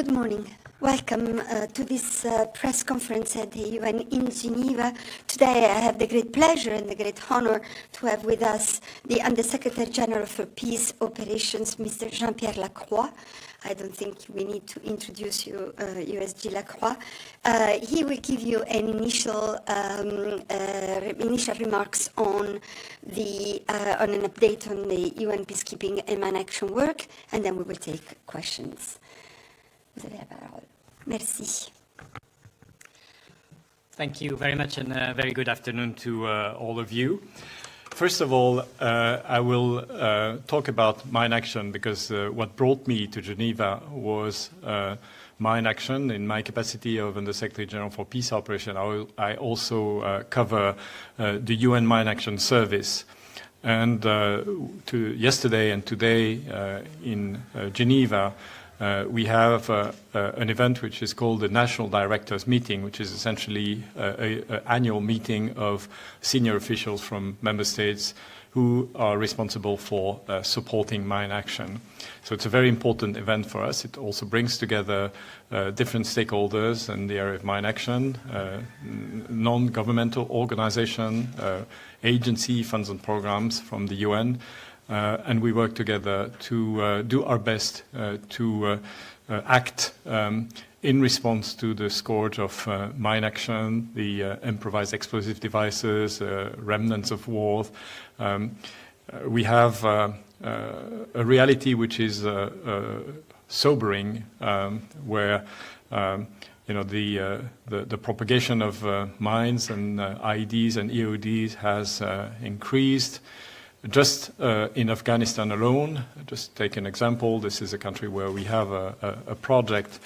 Good morning. Welcome to this press conference at the UN in Geneva. Today I have the great pleasure and the great honor to have with us the Undersecretary General for Peace Operations, Mr. Jean-Pierre Lacroix. I don't think we need to introduce you, USG Lacroix. He will give you an initial remarks on an update on the UN peacekeeping and man action work, and then we will take questions. Vous avez la parole. Merci. Thank you very much, and a very good afternoon to all of you. First of all, I will talk about mine action because what brought me to Geneva was mine action in my capacity of Undersecretary General for Peace Operation. I also cover the UN Mine Action Service. And yesterday and today in Geneva, we have an event which is called the National Directors Meeting, which is essentially an annual meeting of senior officials from member states who are responsible for supporting mine action. So it's a very important event for us. It also brings together different stakeholders in the area of mine action, non-governmental organization, agency, funds and programs from the UN. And we work together to do our best to act in response to the scourge of mine action, the improvised explosive devices, remnants of war. We have a reality which is sobering, where the propagation of mines and IEDs and EODs has increased. Just in Afghanistan alone, just take an example, this is a country where we have a project.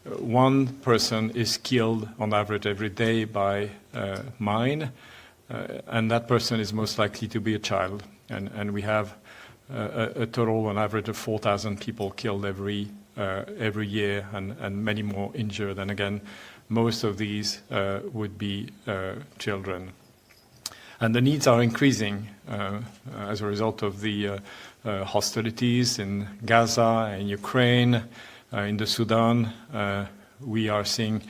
One person is killed on average every day by mine, and that person is most likely to be a child. And we have a total on average of 4,000 people killed every year and many more injured. And again, most of these would be children. And the needs are increasing as a result of the hostilities in Gaza, in Ukraine, in the Sudan. We are seeing,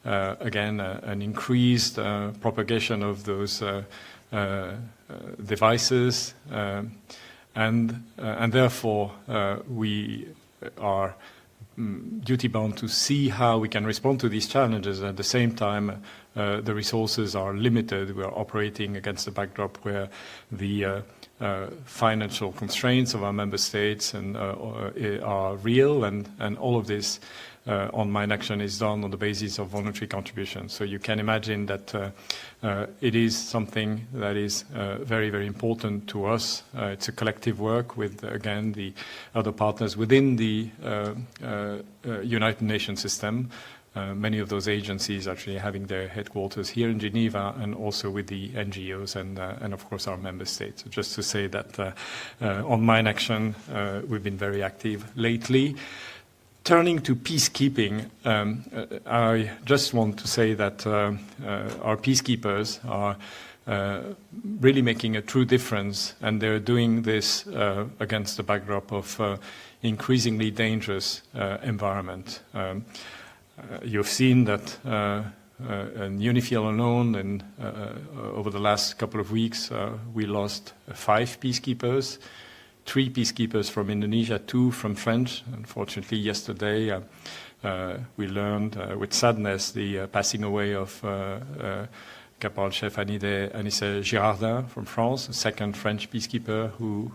again, an increased propagation of those devices. And therefore, we are duty-bound to see how we can respond to these challenges. At the same time, the resources are limited. We are operating against a backdrop where the financial constraints of our member states are real, and all of this on mine action is done on the basis of voluntary contributions. So you can imagine that it is something that is very, very important to us. It's a collective work with, again, the other partners within the United Nations system. Many of those agencies actually having their headquarters here in Geneva, and also with the NGOs and of course our member states. So just to say that on mine action, we've been very active lately. Turning to peacekeeping, I just want to say that our peacekeepers are really making a true difference, and they're doing this against the backdrop of increasingly dangerous environment. You've seen that in UNIFIL alone, and over the last couple of weeks, we lost 5 peacekeepers, 3 peacekeepers from Indonesia, 2 from French. Unfortunately, yesterday we learned with sadness the passing away of Caporal Chef Anissé Girardin from France, a second French peacekeeper who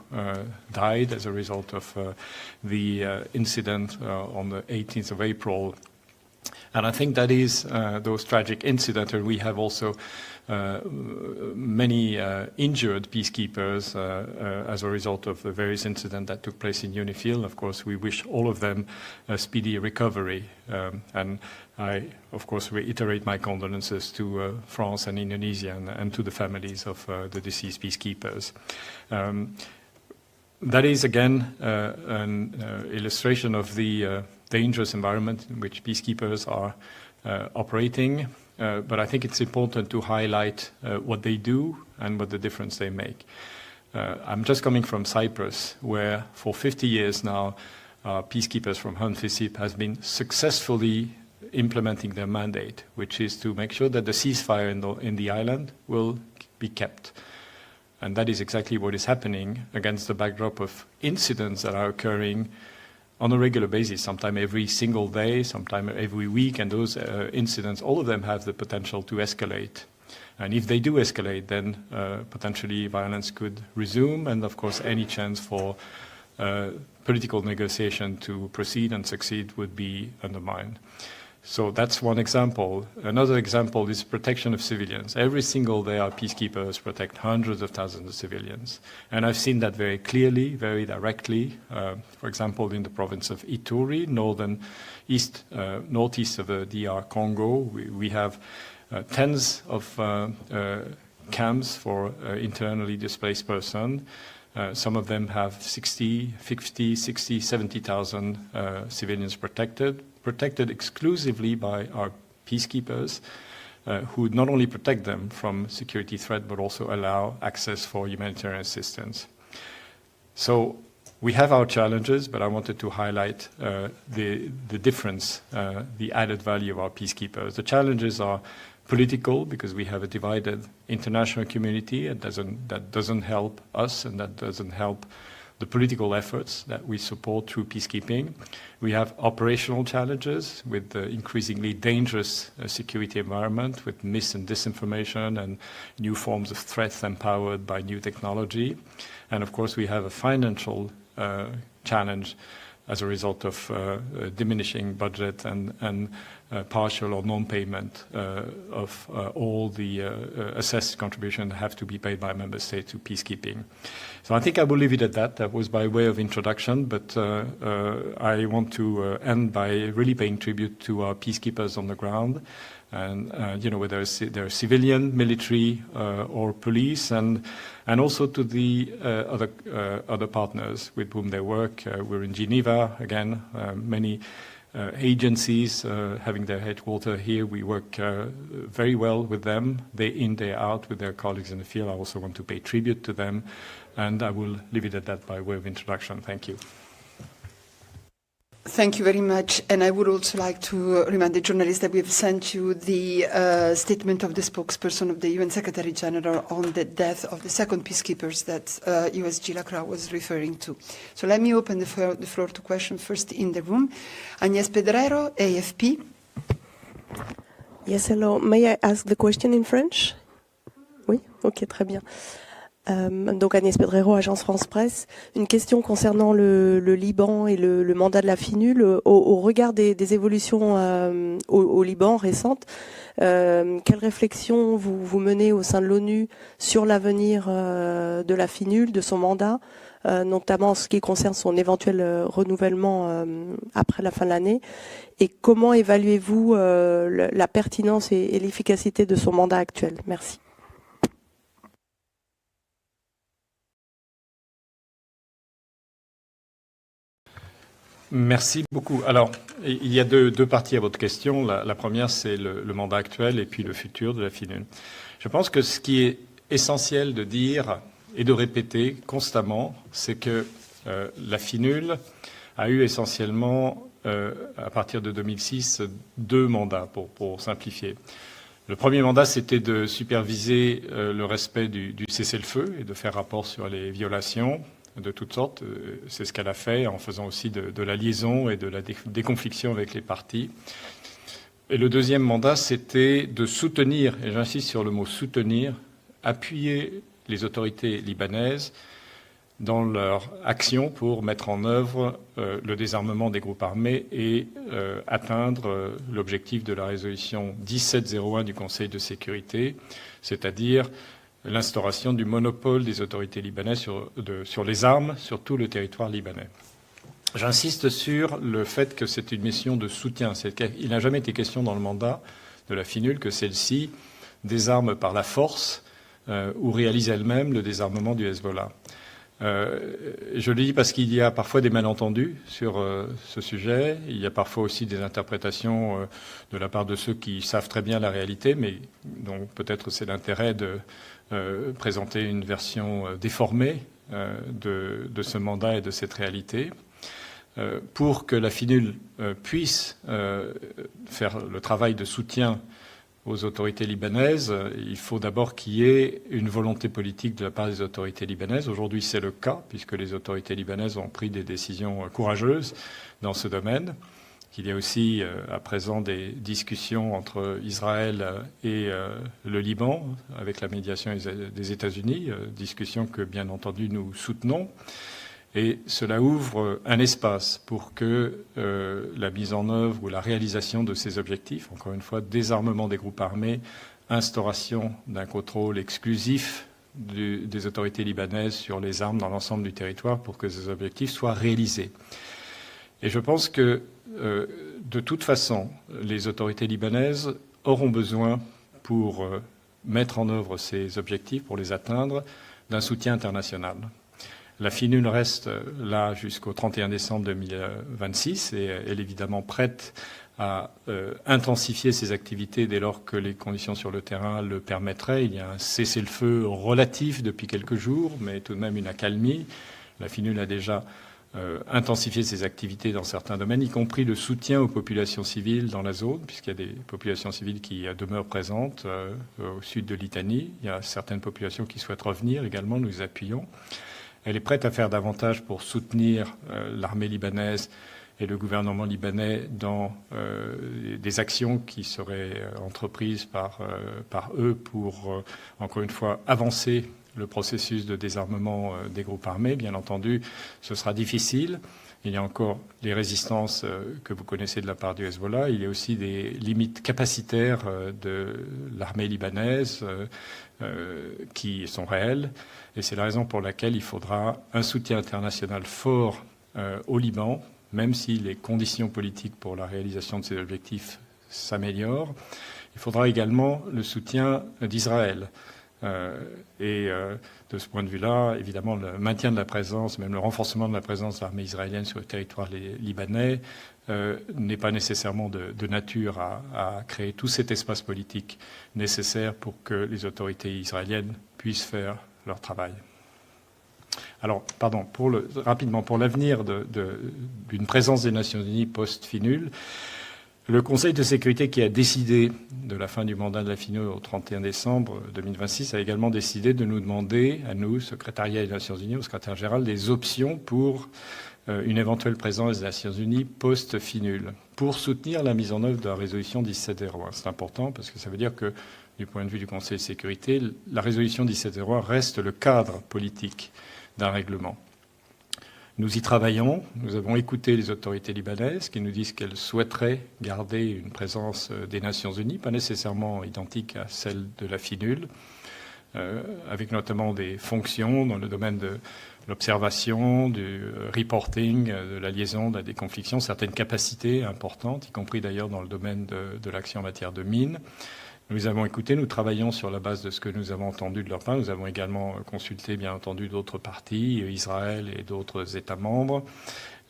died as a result of the incident on the 18th of April. And I think that is those tragic incidents. We have also many injured peacekeepers as a result of the various incidents that took place in UNIFIL. Of course, we wish all of them a speedy recovery. And I, of course, reiterate my condolences to France and Indonesia and to the families of the deceased peacekeepers. That is, again, an illustration of the dangerous environment in which peacekeepers are operating. But I think it's important to highlight what they do and what the difference they make. I'm just coming from Cyprus, where for 50 years now, our peacekeepers from HUNFICIP has been successfully implementing their mandate, which is to make sure that the ceasefire in the island will be kept. And that is exactly what is happening against the backdrop of incidents that are occurring on a regular basis, sometime every single day, sometime every week, and those incidents, all of them have the potential to escalate. And if they do escalate, then potentially violence could resume, and of course any chance for political negotiation to proceed and succeed would be undermined. So that's one example. Another example is protection of civilians. Every single day our peacekeepers protect hundreds of thousands of civilians. And I've seen that very clearly, very directly. For example, in the province of Ituri, northeast of the DR Congo, we have tens of camps for internally displaced persons. Some of them have 50, 60, 70,000 civilians protected exclusively by our peacekeepers, who not only protect them from security threat, but also allow access for humanitarian assistance. So we have our challenges, but I wanted to highlight the difference, the added value of our peacekeepers. The challenges are political, because we have a divided international community, and that doesn't help us, and that doesn't help the political efforts that we support through peacekeeping. We have operational challenges with the increasingly dangerous security environment, with mis and disinformation and new forms of threats empowered by new technology. And of course, we have a financial challenge as a result of diminishing budget and partial or non-payment of all the assessed contributions that have to be paid by member states to peacekeeping. So I think I will leave it at that. That was by way of introduction, but I want to end by really paying tribute to our peacekeepers on the ground, and whether they're civilian, military, or police, and also to the other partners with whom they work. We're in Geneva again. Many agencies having their headquarters here. We work very well with them, day in, day out, with their colleagues in the field. I also want to pay tribute to them, and I will leave it at that by way of introduction. Thank you. Thank you very much. And I would also like to remind the journalists that we have sent you the statement of the spokesperson of the UN Secretary General on the death of the second peacekeepers that USG Lacroix was referring to. So let me open the floor to questions first in the room. Agnès Pedrero, AFP. Yes, hello. May I ask the question in French? Oui, ok, très bien. Donc Agnès Pedrero, Agence France Presse. Une question concernant le Liban et le mandat de la FINUL. Au regard des évolutions au Liban récentes, quelle réflexion vous menez au sein de l'ONU sur l'avenir de la FINUL, de son mandat, notamment en ce qui concerne son éventuel renouvellement après la fin de l'année, et comment évaluez-vous la pertinence et l'efficacité de son mandat actuel? Merci. Merci beaucoup. Alors, il y a deux parties à votre question. La première, c'est le mandat actuel et puis le futur de la FINUL. Je pense que ce qui est essentiel de dire et de répéter constamment, c'est que la FINUL a eu essentiellement, à partir de 2006, 2 mandats, pour simplifier. Le premier mandat, c'était de superviser le respect du cessez-le-feu et de faire rapport sur les violations de toutes sortes. C'est ce qu'elle a fait en faisant aussi de la liaison et de la déconfliction avec les partis. Et le deuxième mandat, c'était de soutenir, et j'insiste sur le mot soutenir, appuyer les autorités libanaises dans leur action pour mettre en œuvre le désarmement des groupes armés et atteindre l'objectif de la résolution 1701 du Conseil de sécurité, c'est-à-dire l'instauration du monopole des autorités libanaises sur les armes sur tout le territoire libanais. J'insiste sur le fait que c'est une mission de soutien. Il n'a jamais été question dans le mandat de la FINUL que celle-ci désarme par la force ou réalise elle-même le désarmement du Hezbollah. Je le dis parce qu'il y a parfois des malentendus sur ce sujet. Il y a parfois aussi des interprétations de la part de ceux qui savent très bien la réalité, mais donc peut-être c'est l'intérêt de présenter une version déformée de ce mandat et de cette réalité. pour que la FINUL puisse faire le travail de soutien aux autorités libanaises, il faut d'abord qu'il y ait une volonté politique de la part des autorités libanaises. Aujourd'hui, c'est le cas, puisque les autorités libanaises ont pris des décisions courageuses dans ce domaine. Qu'il y a aussi à présent des discussions entre Israël et le Liban, avec la médiation des États-Unis, discussions que, bien entendu, nous soutenons. Et cela ouvre un espace pour que la mise en œuvre ou la réalisation de ces objectifs, encore une fois, désarmement des groupes armés, instauration d'un contrôle exclusif des autorités libanaises sur les armes dans l'ensemble du territoire, pour que ces objectifs soient réalisés. Et je pense que, de toute façon, les autorités libanaises auront besoin, pour mettre en œuvre ces objectifs, pour les atteindre, d'un soutien international. La FINUL reste là jusqu'au 31 décembre 2026 et elle est évidemment prête à intensifier ses activités dès lors que les conditions sur le terrain le permettraient. Il y a un cessez-le-feu relatif depuis quelques jours, mais tout de même une accalmie. La FINUL a déjà intensifier ses activités dans certains domaines, y compris le soutien aux populations civiles dans la zone, puisqu'il y a des populations civiles qui demeurent présentes au sud de Litanie. Il y a certaines populations qui souhaitent revenir également, nous les appuyons. Elle est prête à faire davantage pour soutenir l'armée libanaise et le gouvernement libanais dans des actions qui seraient entreprises par eux pour, encore une fois, avancer le processus de désarmement des groupes armés. Bien entendu, ce sera difficile. Il y a encore les résistances que vous connaissez de la part du Hezbollah. Il y a aussi des limites capacitaires de l'armée libanaise qui sont réelles. Et c'est la raison pour laquelle il faudra un soutien international fort au Liban, même si les conditions politiques pour la réalisation de ces objectifs s'améliorent. Il faudra également le soutien d'Israël. De ce point de vue-là, évidemment, le maintien de la présence, même le renforcement de la présence de l'armée israélienne sur le territoire libanais n'est pas nécessairement de nature à créer tout cet espace politique nécessaire pour que les autorités israéliennes puissent faire leur travail. Alors, pardon, rapidement, pour l'avenir d'une présence des Nations Unies post-FINUL, le Conseil de sécurité qui a décidé de la fin du mandat de la FINUL au 31 décembre 2026 a également décidé de nous demander, à nous, secrétariat des Nations Unies, au secrétaire général, des options pour une éventuelle présence des Nations Unies post-FINUL, pour soutenir la mise en œuvre de la résolution 1701. C'est important parce que ça veut dire que, du point de vue du Conseil de sécurité, la résolution 1701 reste le cadre politique d'un règlement. Nous y travaillons. Nous avons écouté les autorités libanaises qui nous disent qu'elles souhaiteraient garder une présence des Nations Unies, pas nécessairement identique à celle de la FINUL, avec notamment des fonctions dans le domaine de l'observation, du reporting, de la liaison, de la déconfliction, certaines capacités importantes, y compris d'ailleurs dans le domaine de l'action en matière de mines. Nous avons écouté, nous travaillons sur la base de ce que nous avons entendu de leur part. Nous avons également consulté, bien entendu, d'autres parties, Israël et d'autres États membres.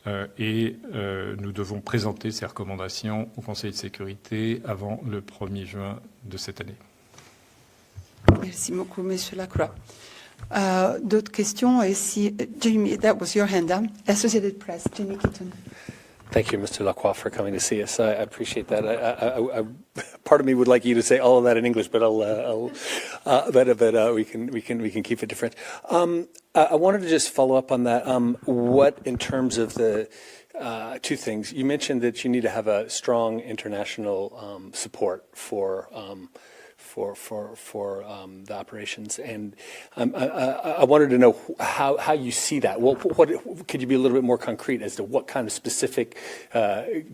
Nous devons présenter ces recommandations au Conseil de sécurité avant le 1er juin de cette année. Merci beaucoup, Monsieur Lacroix. D'autres questions? Et si, Jamie, that was your hand, hein? Associated Press, Jamie Keaton. Thank you, Mr. Lacroix, for coming to see us. I appreciate that. I part of me would like you to say all of that in English, but we can keep it different. I wanted to just follow up on that. What, in terms of the two things, you mentioned that you need to have a strong international support for the operations, and I wanted to know how you see that. What could you be a little bit more concrete as to what kind of specific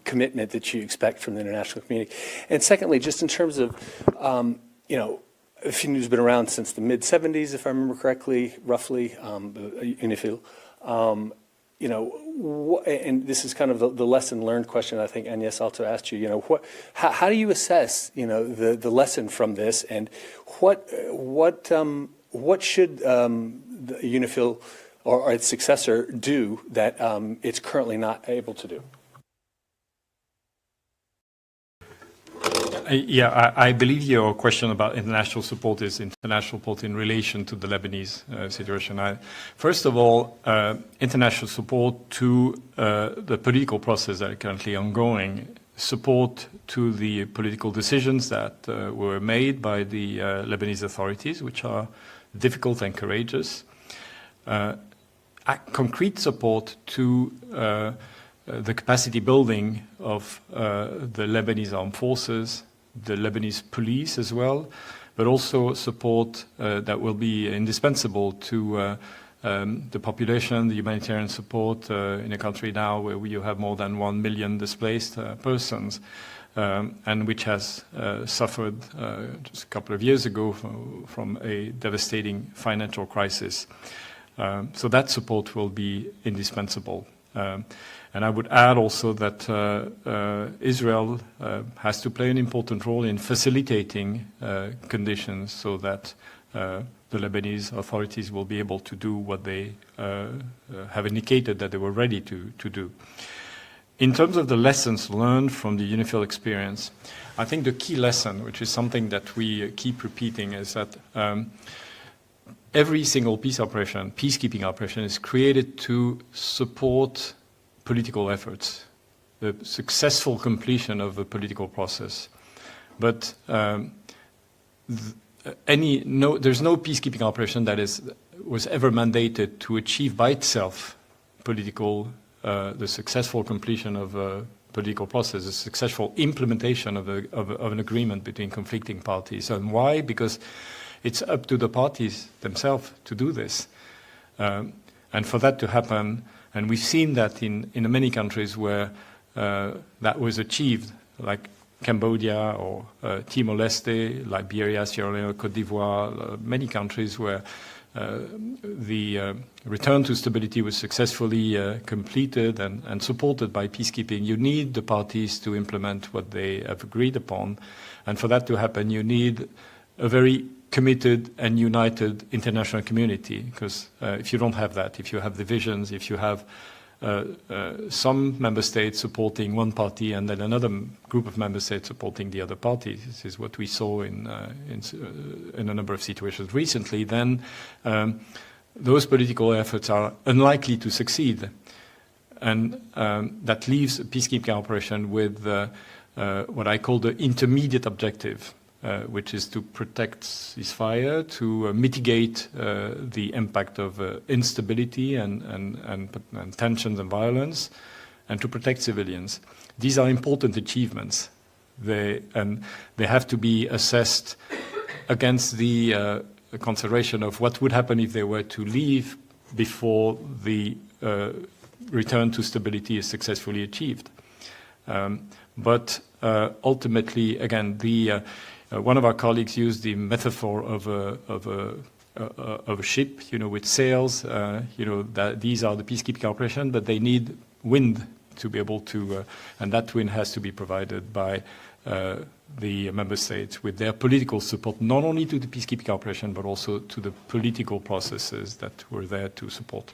commitment that you expect from the international community? And secondly, just in terms of FINUL's been around since the mid-'70s, if I remember correctly, roughly, UNIFIL. And this is kind of the lesson learned question I think Agnes also asked you. How do you assess, the lesson from this, and what should the UNIFIL or its successor do that it's currently not able to do? I believe your question about international support is international support in relation to the Lebanese situation. First of all, international support to the political process that are currently ongoing, support to the political decisions that were made by the Lebanese authorities, which are difficult and courageous. Concrete support to the capacity building of the Lebanese armed forces, the Lebanese police as well, but also support that will be indispensable to the population, the humanitarian support in a country now where you have more than 1 million displaced persons, and which has suffered just a couple of years ago from a devastating financial crisis. So that support will be indispensable. And I would add also that Israel has to play an important role in facilitating conditions so that the Lebanese authorities will be able to do what they have indicated that they were ready to do. In terms of the lessons learned from the UNIFIL experience, I think the key lesson, which is something that we keep repeating, is that every single peace operation, peacekeeping operation, is created to support political efforts, the successful completion of the political process. But there's no peacekeeping operation that was ever mandated to achieve by itself the successful completion of a political process, the successful implementation of an agreement between conflicting parties. And why? Because it's up to the parties themselves to do this. And for that to happen, and we've seen that in many countries where that was achieved, like Cambodia or Timor-Leste, Liberia, Sierra Leone, Côte d'Ivoire, many countries where the return to stability was successfully completed and supported by peacekeeping. You need the parties to implement what they have agreed upon. And for that to happen, you need a very committed and united international community, because if you don't have that, if you have divisions, if you have some member states supporting one party and then another group of member states supporting the other party, this is what we saw in a number of situations recently, then those political efforts are unlikely to succeed. And that leaves a peacekeeping operation with what I call the intermediate objective, which is to protect ceasefire, to mitigate the impact of instability and tensions and violence, and to protect civilians. These are important achievements. They have to be assessed against the consideration of what would happen if they were to leave before the return to stability is successfully achieved. But ultimately, again, one of our colleagues used the metaphor of a ship, with sails. That these are the peacekeeping operation, but they need wind to be able to, and that wind has to be provided by the member states with their political support, not only to the peacekeeping operation, but also to the political processes that were there to support.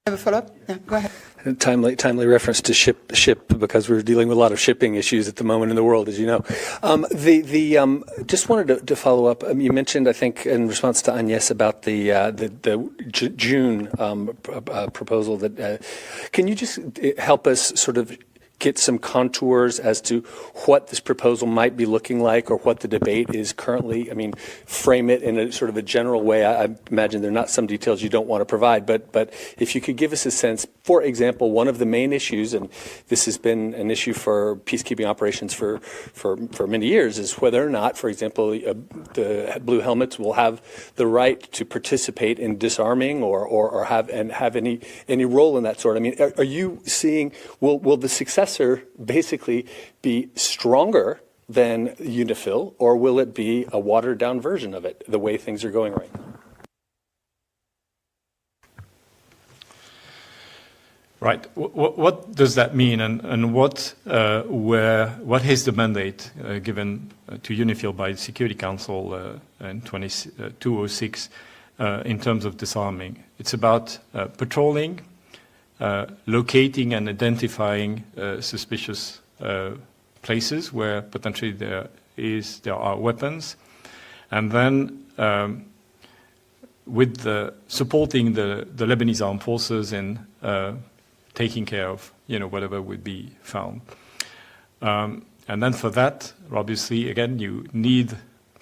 Have a follow-up? Yeah, go ahead. Timely reference to ship because we're dealing with a lot of shipping issues at the moment in the world, as you know. Just wanted to follow up. You mentioned, I think, in response to Agnes about the June proposal. Can you just help us sort of get some contours as to what this proposal might be looking like, or what the debate is currently? I mean, frame it in a sort of a general way. I imagine there are not some details you don't want to provide, but if you could give us a sense. For example, one of the main issues, and this has been an issue for peacekeeping operations for many years, is whether or not, for example, the Blue Helmets will have the right to participate in disarming or have any role in that sort. I mean, are you seeing, will the successor basically be stronger than UNIFIL, or will it be a watered-down version of it, the way things are going right now? Right. What does that mean, and what is the mandate given to UNIFIL by the Security Council in 2006 in terms of disarming? It's about patrolling, locating and identifying suspicious places where potentially there are weapons, and then with supporting the Lebanese armed forces in taking care of whatever would be found. And then for that, obviously, again, you need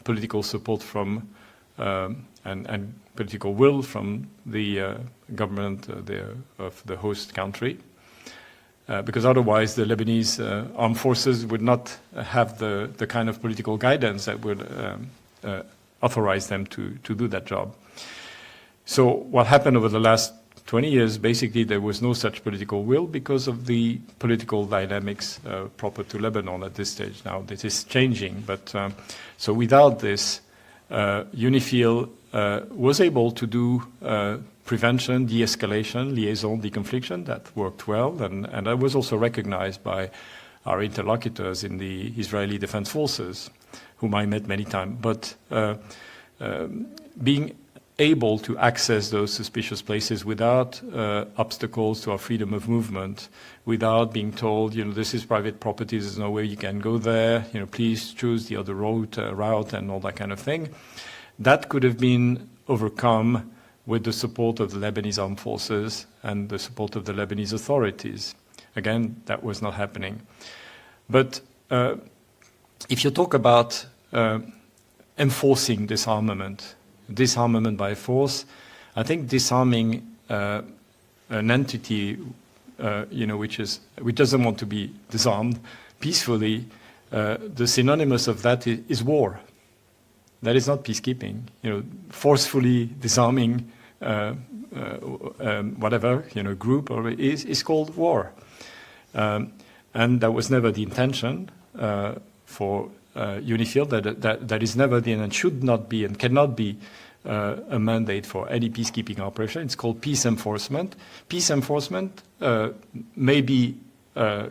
political support from and political will from the government of the host country, because otherwise the Lebanese armed forces would not have the kind of political guidance that would authorize them to do that job. So what happened over the last 20 years, basically there was no such political will because of the political dynamics proper to Lebanon at this stage. Now this is changing, but so without this, UNIFIL was able to do prevention, de-escalation, liaison, deconfliction. That worked well, and that was also recognized by our interlocutors in the Israeli Defense Forces, whom I met many times. But being able to access those suspicious places without obstacles to our freedom of movement, without being told, this is private property, there's no way you can go there, please choose the other route and all that kind of thing. That could have been overcome with the support of the Lebanese armed forces and the support of the Lebanese authorities. Again, that was not happening. But if you talk about enforcing disarmament by force, I think disarming an entity, which doesn't want to be disarmed peacefully, the synonymous of that is war. That is not peacekeeping. Forcefully disarming whatever group is called war, and that was never the intention for UNIFIL. That is never the and should not be and cannot be a mandate for any peacekeeping operation. It's called peace enforcement. Peace enforcement may be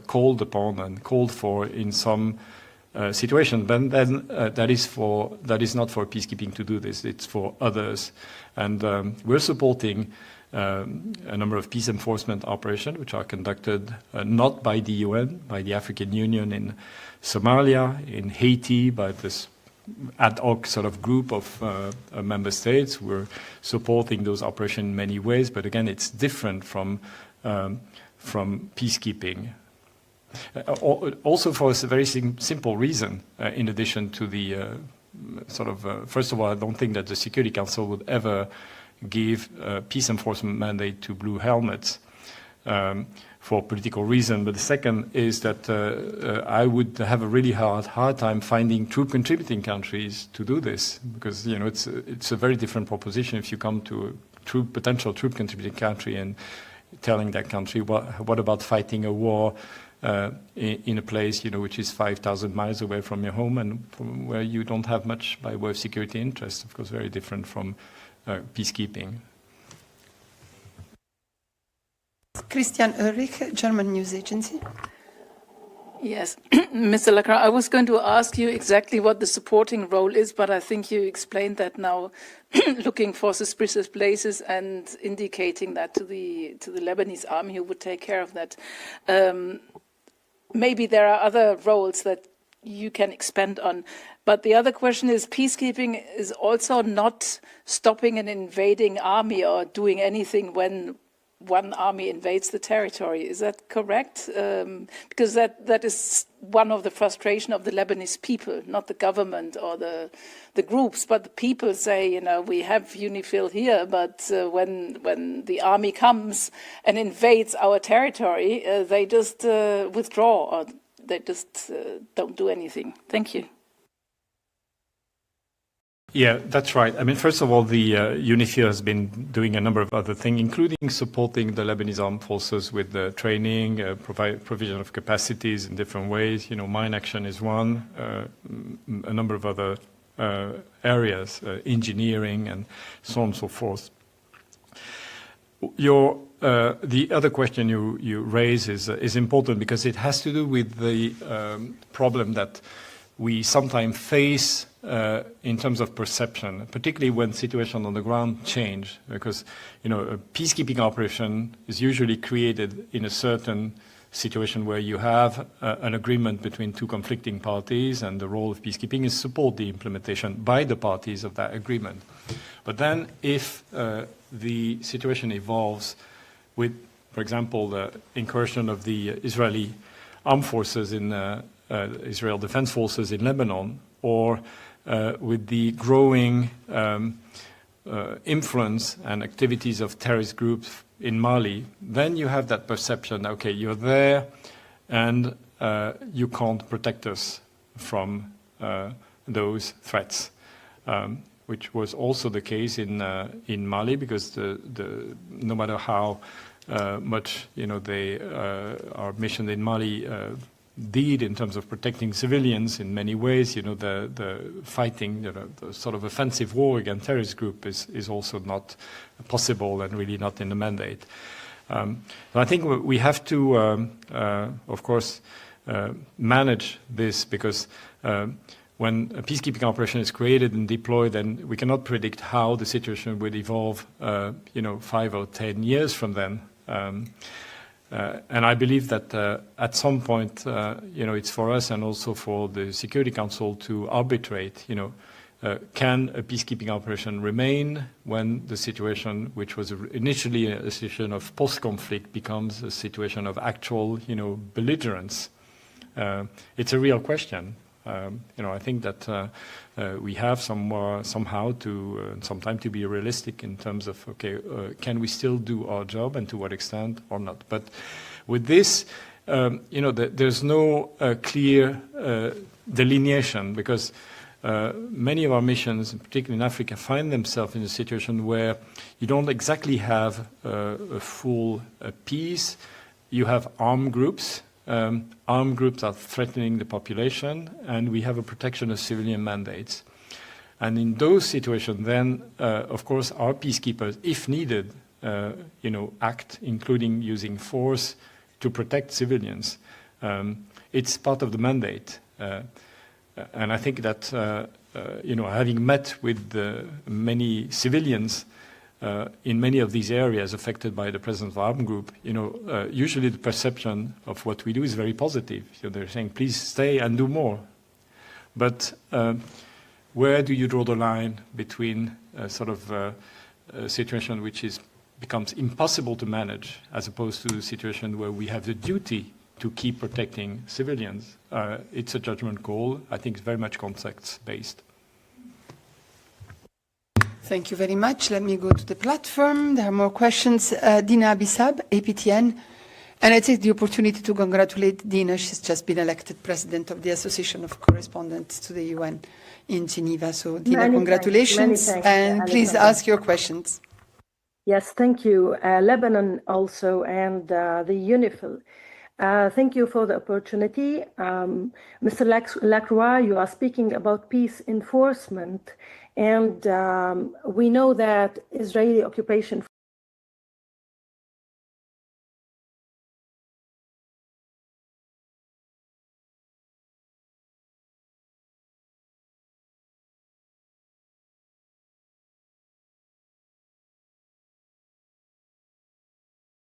called upon and called for in some situation, but then that is not for peacekeeping to do this. It's for others, and we're supporting a number of peace enforcement operations which are conducted not by the UN, by the African Union in Somalia, in Haiti, by this ad hoc sort of group of member states. We're supporting those operations in many ways, but again, it's different from peacekeeping. Also for a very simple reason, in addition to the first of all, I don't think that the Security Council would ever give a peace enforcement mandate to blue helmets for political reason. But the second is that I would have a really hard time finding troop contributing countries to do this, because it's a very different proposition if you come to a potential troop contributing country and telling that country, what about fighting a war in a place which is 5,000 miles away from your home and from where you don't have much by way of security interest. Of course, very different from peacekeeping. Christian Ulrich, German news agency. Yes, Mr. Lacroix, I was going to ask you exactly what the supporting role is, but I think you explained that now, looking for suspicious places and indicating that to the Lebanese army who would take care of that. Maybe there are other roles that you can expand on. But the other question is, peacekeeping is also not stopping an invading army or doing anything when one army invades the territory. Is that correct? Because that is one of the frustration of the Lebanese people, not the government or the groups, but the people say, we have UNIFIL here, but when the army comes and invades our territory, they just withdraw or they just don't do anything. Thank you. Yeah, that's right. I mean, first of all, the UNIFIL has been doing a number of other things, including supporting the Lebanese armed forces with the training, provision of capacities in different ways. Mine action is one, a number of other areas, engineering and so on and so forth. The other question you raise is important because it has to do with the problem that we sometimes face in terms of perception, particularly when situations on the ground change, because a peacekeeping operation is usually created in a certain situation where you have an agreement between two conflicting parties, and the role of peacekeeping is support the implementation by the parties of that agreement. But then if the situation evolves with, for example, the incursion of the Israeli armed forces in Israel Defense Forces in Lebanon, or with the growing influence and activities of terrorist groups in Mali, then you have that perception, okay, you're there and you can't protect us from those threats, which was also the case in Mali, because no matter how much our mission in Mali did in terms of protecting civilians in many ways, the fighting, the sort of offensive war against terrorist group is also not possible and really not in the mandate. I think we have to, of course, manage this, because when a peacekeeping operation is created and deployed, then we cannot predict how the situation will evolve, 5 or 10 years from then. And I believe that at some point, it's for us and also for the Security Council to arbitrate, can a peacekeeping operation remain when the situation, which was initially a situation of post-conflict, becomes a situation of actual, belligerence? It's a real question. I think that we have somehow to sometime to be realistic in terms of, okay, can we still do our job, and to what extent or not? But with this, there's no clear delineation, because many of our missions, particularly in Africa, find themselves in a situation where you don't exactly have a full peace. You have armed groups. Armed groups are threatening the population, and we have a protection of civilian mandates. And in those situations, then, of course, our peacekeepers, if needed, act, including using force to protect civilians. It's part of the mandate. And I think that, having met with many civilians in many of these areas affected by the presence of armed group, usually the perception of what we do is very positive. They're saying, please stay and do more. But where do you draw the line between a situation which becomes impossible to manage, as opposed to a situation where we have the duty to keep protecting civilians? It's a judgment call. I think it's very much context-based. Thank you very much. Let me go to the platform. There are more questions. Dina Abissab, APTN. And I take the opportunity to congratulate Dina. She's just been elected president of the Association of Correspondents to the UN in Geneva. So, Dina, congratulations. Many thanks, and please ask your questions. Yes, thank you. Lebanon also, and the UNIFIL. Thank you for the opportunity. Mr. Lacroix, you are speaking about peace enforcement. And we know that Israeli occupation